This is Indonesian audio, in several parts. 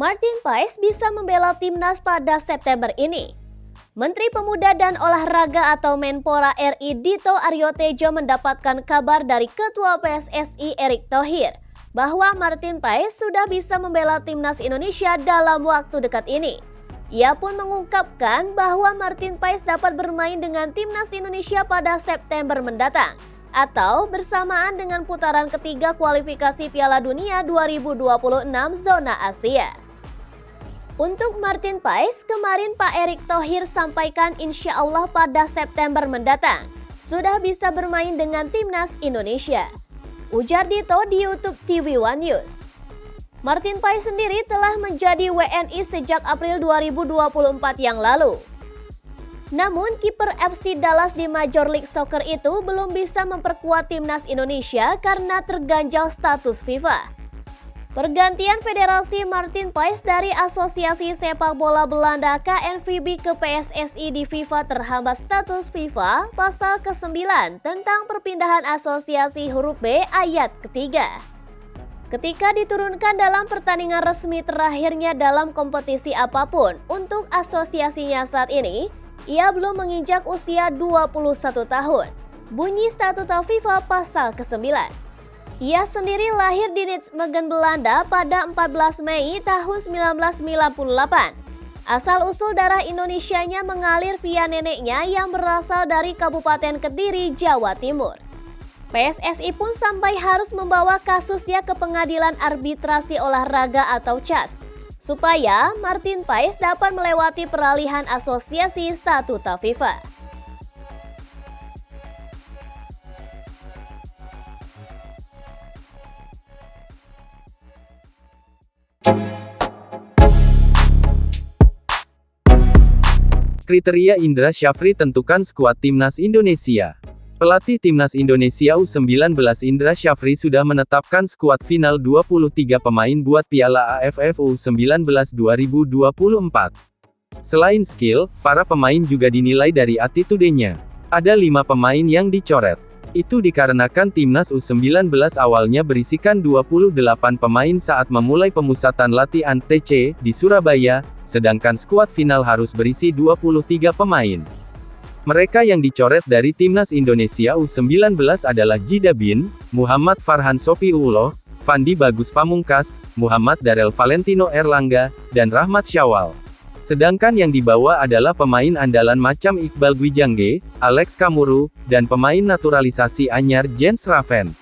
Martin Paes bisa membela timnas pada September ini. Menteri Pemuda dan Olahraga atau Menpora RI Dito Aryo Tejo mendapatkan kabar dari Ketua PSSI Erick Thohir bahwa Martin Paes sudah bisa membela timnas Indonesia dalam waktu dekat ini. Ia pun mengungkapkan bahwa Martin Paes dapat bermain dengan timnas Indonesia pada September mendatang atau bersamaan dengan putaran ketiga kualifikasi Piala Dunia 2026 zona Asia. Untuk Martin Paes, kemarin Pak Erick Thohir sampaikan insya Allah pada September mendatang sudah bisa bermain dengan timnas Indonesia. Ujar Dito di YouTube TV One News. Martin Paes sendiri telah menjadi WNI sejak April 2024 yang lalu. Namun kiper FC Dallas di Major League Soccer itu belum bisa memperkuat timnas Indonesia karena terganjal status FIFA. Pergantian federasi Martin Paes dari Asosiasi Sepak Bola Belanda KNVB ke PSSI di FIFA terhambat status FIFA pasal ke-9 tentang perpindahan asosiasi huruf B ayat ketiga. Ketika diturunkan dalam pertandingan resmi terakhirnya dalam kompetisi apapun untuk asosiasinya saat ini, ia belum menginjak usia 21 tahun. Bunyi statuta FIFA pasal ke-9. Ia sendiri lahir di Nijmegen, Belanda pada 14 Mei tahun 1998. Asal-usul darah Indonesianya mengalir via neneknya yang berasal dari Kabupaten Kediri, Jawa Timur. PSSI pun sampai harus membawa kasusnya ke Pengadilan Arbitrasi Olahraga atau CAS, supaya Martin Paes dapat melewati peralihan asosiasi statuta FIFA. Kriteria Indra Syafri tentukan skuad timnas Indonesia. Pelatih timnas Indonesia U19 Indra Syafri sudah menetapkan skuad final 23 pemain buat Piala AFF U19 2024. Selain skill, para pemain juga dinilai dari attitude-nya. Ada 5 pemain yang dicoret. Itu dikarenakan timnas U19 awalnya berisikan 28 pemain saat memulai pemusatan latihan TC di Surabaya, sedangkan skuad final harus berisi 23 pemain. Mereka yang dicoret dari timnas Indonesia U19 adalah Jidabin, Muhammad Farhan Sopiuloh, Fandi Bagus Pamungkas, Muhammad Darel Valentino Erlangga, dan Rahmat Syawal. Sedangkan yang dibawa adalah pemain andalan macam Iqbal Gwijangge, Alex Kamuru, dan pemain naturalisasi anyar Jens Raven.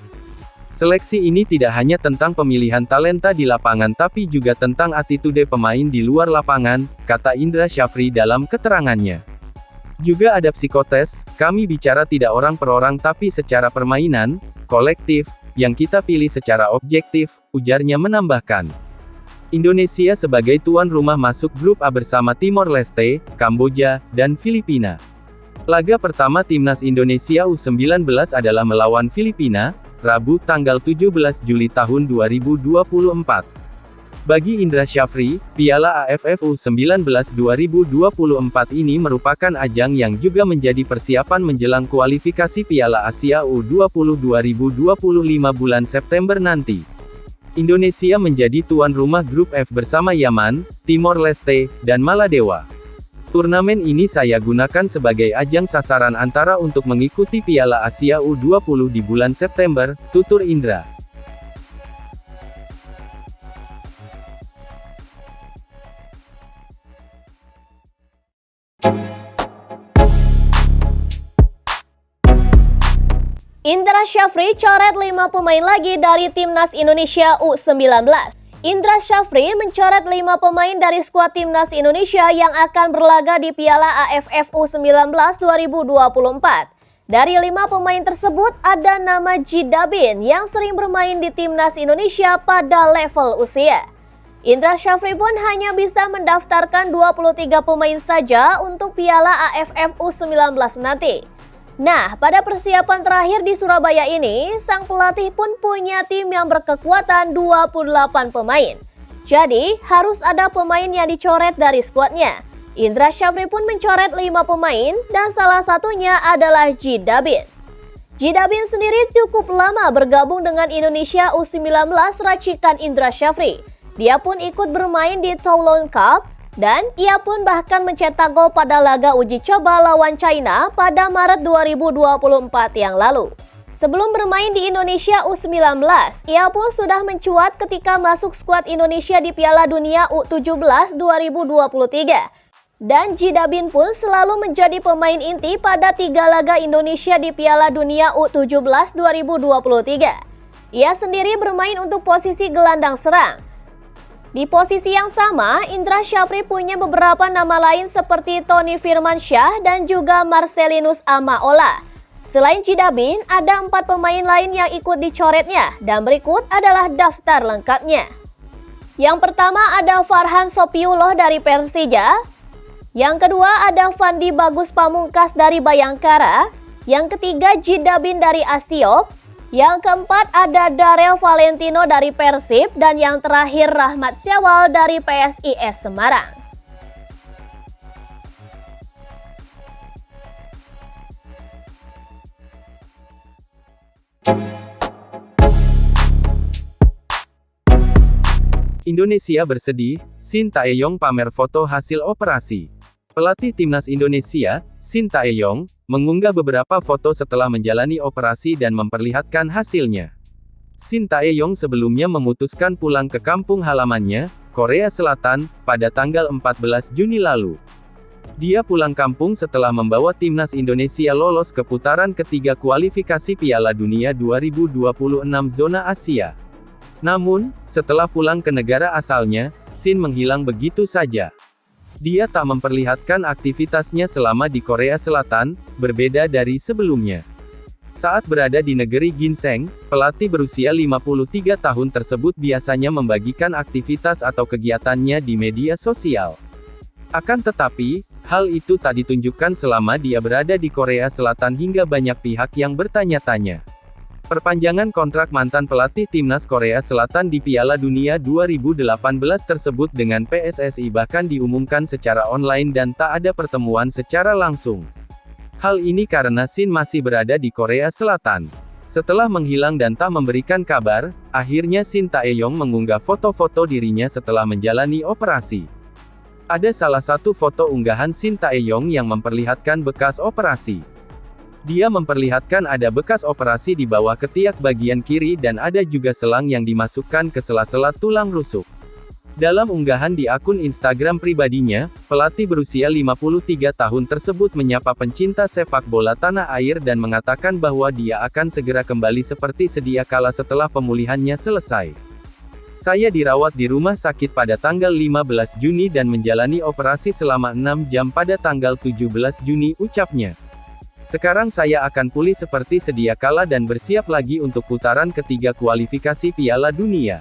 Seleksi ini tidak hanya tentang pemilihan talenta di lapangan tapi juga tentang attitude pemain di luar lapangan, kata Indra Syafri dalam keterangannya. Juga ada psikotes, kami bicara tidak orang per orang tapi secara permainan, kolektif, yang kita pilih secara objektif, ujarnya menambahkan. Indonesia sebagai tuan rumah masuk grup A bersama Timor Leste, Kamboja, dan Filipina. Laga pertama timnas Indonesia U19 adalah melawan Filipina, Rabu tanggal 17 Juli tahun 2024. Bagi Indra Syafri, Piala AFF U19 2024 ini merupakan ajang yang juga menjadi persiapan menjelang kualifikasi Piala Asia U20 2025 bulan September nanti. Indonesia menjadi tuan rumah grup F bersama Yaman, Timor Leste, dan Maladewa. Turnamen ini saya gunakan sebagai ajang sasaran antara untuk mengikuti Piala Asia U20 di bulan September, tutur Indra. Indra Syafri coret 5 pemain lagi dari timnas Indonesia U19. Indra Syafri mencoret 5 pemain dari skuad timnas Indonesia yang akan berlaga di Piala AFF U19 2024. Dari 5 pemain tersebut ada nama Jidabin yang sering bermain di timnas Indonesia pada level usia. Indra Syafri pun hanya bisa mendaftarkan 23 pemain saja untuk Piala AFF U19 nanti. Nah, pada persiapan terakhir di Surabaya ini, sang pelatih pun punya tim yang berkekuatan 28 pemain. Jadi, harus ada pemain yang dicoret dari skuadnya. Indra Syafri pun mencoret 5 pemain, dan salah satunya adalah Jidabin. Jidabin sendiri cukup lama bergabung dengan Indonesia U19 racikan Indra Syafri. Dia pun ikut bermain di Toulon Cup, dan ia pun bahkan mencetak gol pada laga uji coba lawan China pada Maret 2024 yang lalu. Sebelum bermain di Indonesia U19, ia pun sudah mencuat ketika masuk skuad Indonesia di Piala Dunia U17 2023. Dan Jidabin pun selalu menjadi pemain inti pada 3 laga Indonesia di Piala Dunia U17 2023. Ia sendiri bermain untuk posisi gelandang serang. Di posisi yang sama, Indra Syafri punya beberapa nama lain seperti Tony Firmansyah dan juga Marcelinus Amaola. Selain Jidabin, ada 4 pemain lain yang ikut dicoretnya, dan berikut adalah daftar lengkapnya. Yang pertama ada Farhan Sopiuloh dari Persija. Yang kedua ada Fandi Bagus Pamungkas dari Bayangkara. Yang ketiga Jidabin dari Asiop. Yang keempat ada Darel Valentino dari Persib. Dan yang terakhir Rahmat Syawal dari PSIS Semarang. Indonesia bersedih, Shin Tae-yong pamer foto hasil operasi. Pelatih Timnas Indonesia, Shin Tae-yong, mengunggah beberapa foto setelah menjalani operasi dan memperlihatkan hasilnya. Shin Tae-yong sebelumnya memutuskan pulang ke kampung halamannya, Korea Selatan, pada tanggal 14 Juni lalu. Dia pulang kampung setelah membawa Timnas Indonesia lolos ke putaran ketiga kualifikasi Piala Dunia 2026 zona Asia. Namun, setelah pulang ke negara asalnya, Shin menghilang begitu saja. Dia tak memperlihatkan aktivitasnya selama di Korea Selatan, berbeda dari sebelumnya. Saat berada di negeri Ginseng, pelatih berusia 53 tahun tersebut biasanya membagikan aktivitas atau kegiatannya di media sosial. Akan tetapi, hal itu tak ditunjukkan selama dia berada di Korea Selatan hingga banyak pihak yang bertanya-tanya. Perpanjangan kontrak mantan pelatih Timnas Korea Selatan di Piala Dunia 2018 tersebut dengan PSSI bahkan diumumkan secara online dan tak ada pertemuan secara langsung. Hal ini karena Shin masih berada di Korea Selatan. Setelah menghilang dan tak memberikan kabar, akhirnya Shin Tae-yong mengunggah foto-foto dirinya setelah menjalani operasi. Ada salah satu foto unggahan Shin Tae-yong yang memperlihatkan bekas operasi. Dia memperlihatkan ada bekas operasi di bawah ketiak bagian kiri dan ada juga selang yang dimasukkan ke sela-sela tulang rusuk. Dalam unggahan di akun Instagram pribadinya, pelatih berusia 53 tahun tersebut menyapa pencinta sepak bola tanah air dan mengatakan bahwa dia akan segera kembali seperti sedia kala setelah pemulihannya selesai. Saya dirawat di rumah sakit pada tanggal 15 Juni dan menjalani operasi selama 6 jam pada tanggal 17 Juni, ucapnya. Sekarang saya akan pulih seperti sedia kala dan bersiap lagi untuk putaran ketiga kualifikasi Piala Dunia.